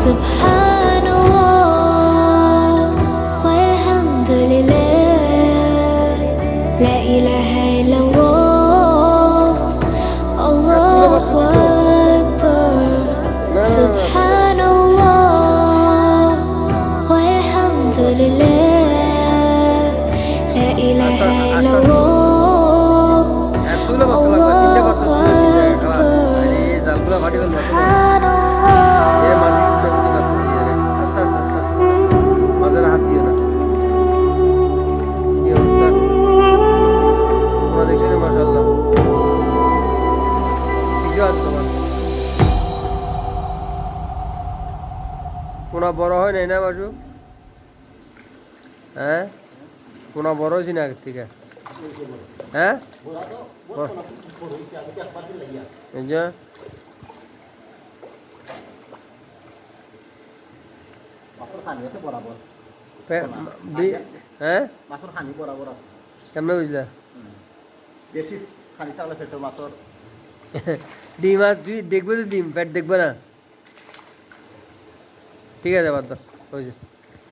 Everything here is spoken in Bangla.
Subhanallah walhamdulillah, la ilaha illallah, Allahu Akbar. Subhanallah walhamdulillah, la ilaha illallah, Allahu Akbar. কোনা বড় হয় নাই না বাসু? হ্যাঁ, কোনা বড় হয়েছি না আগের থেকে? হ্যাঁ, এই যে হ্যাঁ কেমনে বুঝলা? ডিম আর তুই দেখবে তো ডিম, পেট দেখবে না? ঠিক আছে, বাদ দাও, হয়েছে।